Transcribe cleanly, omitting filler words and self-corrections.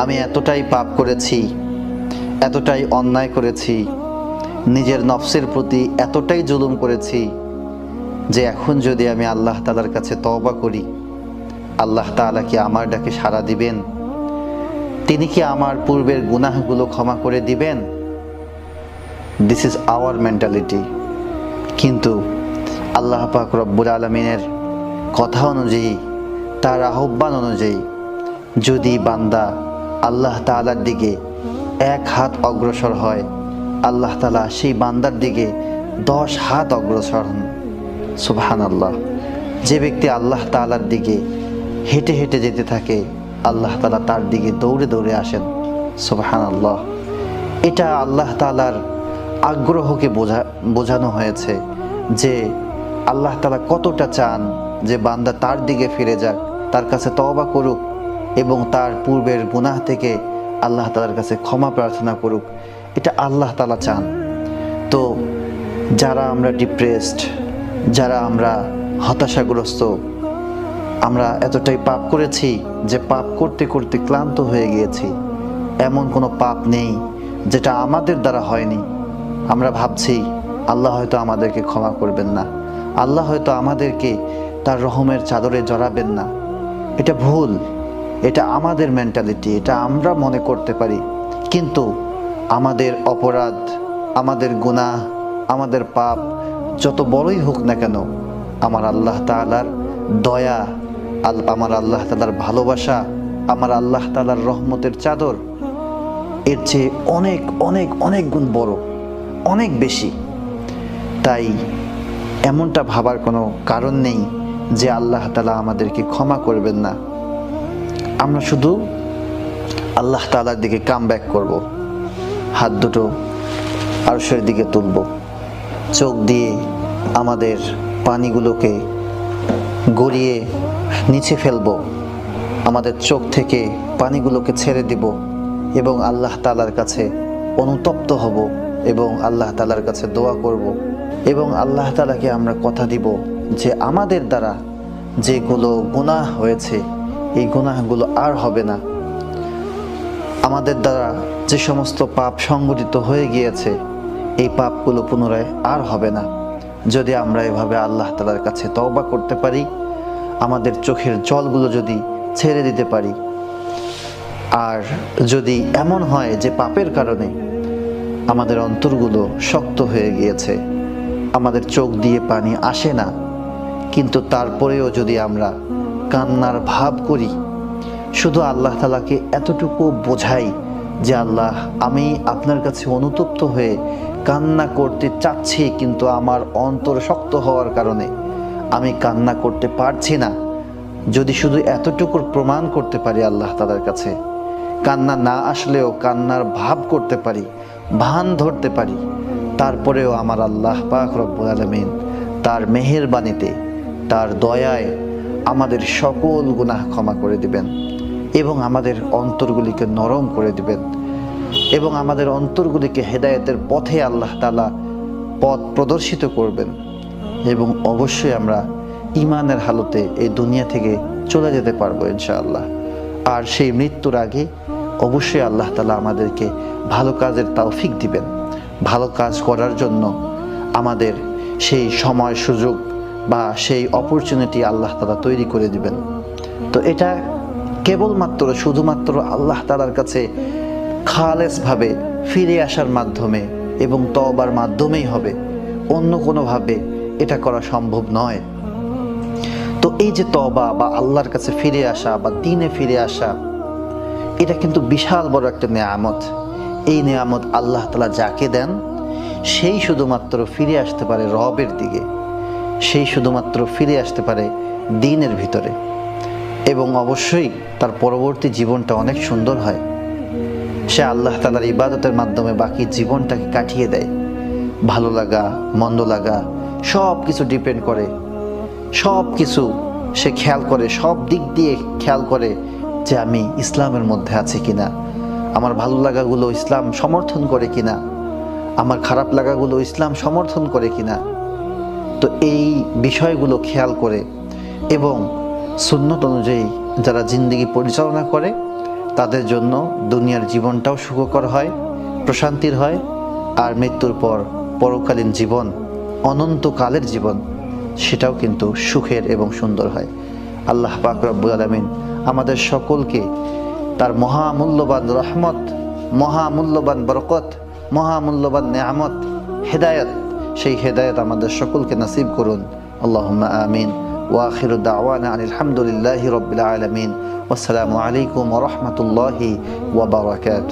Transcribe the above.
আমি এতটাই পাপ করেছি, এতটাই অন্যায় করেছি, নিজের নফসের প্রতি এতটাই জুলুম করেছি যে এখন যদি আমি আল্লাহ তাআলার কাছে তওবা করি, আল্লাহ তাআলা কি আমার ডাকে সাড়া দিবেন? তিনি কি আমার পূর্বের গুনাহগুলো ক্ষমা করে দিবেন? This is our mentality. কিন্তু আল্লাহ পাক রব্বুল আলামিনের কথা অনুযায়ী, তার আহ্বান অনুযায়ী যদি বান্দা আল্লাহ তাআলার দিকে এক হাত অগ্রসর হয়, আল্লাহ তাআলা সেই বান্দার দিকে 10 হাত অগ্রসর হন। সুবহানাল্লাহ। যে ব্যক্তি আল্লাহ তাআলার দিকে হেঁটে হেঁটে যেতে থাকে, আল্লাহ তাআলা তার দিকে দৌড়ে দৌড়ে আসেন। সুবহানাল্লাহ। এটা আল্লাহ তাআলার আগ্রহকে বোঝানো হয়েছে যে আল্লাহ তাআলা কতটা চান যে বান্দা তার দিকে ফিরে যাক, তার কাছে তওবা করুক এবং তার পূর্বের গুনাহ থেকে আল্লাহ তাআলার কাছে ক্ষমা প্রার্থনা করুক। এটা আল্লাহ তাআলা চান। তো যারা আমরা ডিপ্রেসড, যারা আমরা হতাশাগ্রস্ত, আমরা এতটাই পাপ করেছি যে পাপ করতে করতে ক্লান্ত হয়ে গিয়েছি। এমন কোনো পাপ নেই যেটা আমাদের দ্বারা হয়নি। আমরা ভাবছি আল্লাহ হয়তো আমাদেরকে ক্ষমা করবেন না, আল্লাহ হয়তো আমাদেরকে তার রহমের চাদরে জড়াবেন না। এটা ভুল, এটা আমাদের মেন্টালিটি, এটা আমরা মনে করতে পারি। কিন্তু আমাদের অপরাধ, আমাদের গুনাহ, আমাদের পাপ যত বড়ই হোক না কেন, আমার আল্লাহ তাআলার দয়া, আমার আল্লাহ তাআলার ভালোবাসা, আমার আল্লাহ তাআলার রহমতের চাদর এর চেয়ে অনেক অনেক অনেক গুণ বড়, অনেক বেশি। তাই এমনটা ভাবার কোনো কারণ নেই যে আল্লাহ তাআলা আমাদেরকে ক্ষমা করবেন না। আমরা শুধু আল্লাহ তাআলার দিকে কামব্যাক করব, হাত দুটো আরশের দিকে তুলব, চোখ দিয়ে আমাদের পানিগুলোকে গড়িয়ে নিচে ফেলব, আমাদের চোখ থেকে পানিগুলোকে ছেড়ে দিব এবং আল্লাহ তাআলার কাছে অনুতপ্ত হব এবং আল্লাহ তাআলার কাছে দোয়া করব এবং আল্লাহ তাআলাকে আমরা কথা দিব যে আমাদের দ্বারা যেগুলো গুনাহ হয়েছে এই গুনাহগুলো আর হবে না। আমাদের দ্বারা যে সমস্ত পাপ সংগঠিত হয়ে গিয়েছে এই পাপগুলো পুনরায় আর হবে না। যদি আমরা এভাবে আল্লাহ তাআলার কাছে তওবা করতে পারি, আমাদের চোখের জলগুলো যদি ছেড়ে দিতে পারি, আর যদি এমন হয় যে পাপের কারণে আমাদের অন্তরগুলো শক্ত হয়ে গিয়েছে, আমাদের চোখ দিয়ে পানি আসে না, কিন্তু তারপরেও যদি আমরা কান্নার ভাব করি, শুধু আল্লাহ তাআলাকে এতটুকু বোঝাই যে আল্লাহ, আমি আপনার কাছে অনুতপ্ত হয়ে কান্না করতে চাচ্ছি, কিন্তু আমার অন্তর শক্ত হওয়ার কারণে আমি কান্না করতে পারছি না। যদি শুধু এতটুকুর প্রমাণ করতে পারি আল্লাহ তাআলার কাছে, কান্না না আসলেও কান্নার ভাব করতে পারি, ভান ধরতে পারি, তারপরেও আমার আল্লাহ পাক রব্বুল আলামিন তার মেহেরবানিতে, তার দয়ায় আমাদের সকল গুনাহ ক্ষমা করে দিবেন এবং আমাদের অন্তরগুলিকে নরম করে দিবেন এবং আমাদের অন্তরগুলিকে হেদায়েতের পথে আল্লাহ তাআলা পথ প্রদর্শিত করবেন এবং অবশ্যই আমরা ঈমানের হালতে এই দুনিয়া থেকে চলে যেতে পারবো ইনশাআল্লাহ। আর সেই মৃত্যুর আগে অবশ্যই আল্লাহ তাআলা আমাদেরকে ভালো কাজের তৌফিক দিবেন, ভালো কাজ করার জন্য আমাদের সেই সময় সুযোগ বা সেই অপরচুনিটি আল্লাহ তাআলা তৈরি করে দিবেন। তো এটা কেবলমাত্র শুধুমাত্র আল্লাহ তাআলার কাছে খালেসভাবে ফিরে আসার মাধ্যমে এবং তওবার মাধ্যমেই হবে, অন্য কোনোভাবে এটা করা সম্ভব নয়। তো এই যে তওবা বা আল্লাহর কাছে ফিরে আসা বা দ্বীনে ফিরে আসা, এটা কিন্তু বিশাল বড় একটা নেয়ামত। এই নেয়ামত আল্লাহ তাআলা যাকে দেন সেই শুধুমাত্র ফিরে আসতে পারে রবের দিকে, সেই শুধুমাত্র ফিরে আসতে পারে দ্বীনের ভিতরে এবং অবশ্যই তার পরবর্তী জীবনটা অনেক সুন্দর হয়। সে আল্লাহ তাআলার ইবাদতের মাধ্যমে বাকি জীবনটাকে কাটিয়ে দেয়। ভালো লাগা, মন্দ লাগা সব কিছু ডিপেন্ড করে, সব কিছু সে খেয়াল করে, সব দিক দিয়ে খেয়াল করে যে আমি ইসলামের মধ্যে আছি কিনা, আমার ভালো লাগাগুলো ইসলাম সমর্থন করে কিনা, আমার খারাপ লাগাগুলো ইসলাম সমর্থন করে কিনা। তো এই বিষয়গুলো খেয়াল করে এবং সুন্নত অনুযায়ী যারা জিন্দেগি পরিচালনা করে তাদের জন্য দুনিয়ার জীবনটাও সুখকর হয়, প্রশান্তির হয়, আর মৃত্যুর পর পরকালীন জীবন, অনন্তকালের জীবন, সেটাও কিন্তু সুখের এবং সুন্দর হয়। আল্লাহ পাক রব্বুল আলামিন আমাদের সকলকে তার মহামূল্যবান রহমত, মহামূল্যবান বরকত, মহামূল্যবান নেয়ামত, হেদায়েত, সেই হেদায়েত আমাদের সকলকে নসিব করুন। আল্লাহুম্মা আমিন। ওয়া আখিরু দাওয়ানা আনিল হামদুলিল্লাহি রাব্বিল আলামিন। ওয়াসসালামু আলাইকুম ওয়া রাহমাতুল্লাহি ওয়া বারাকাতুহু।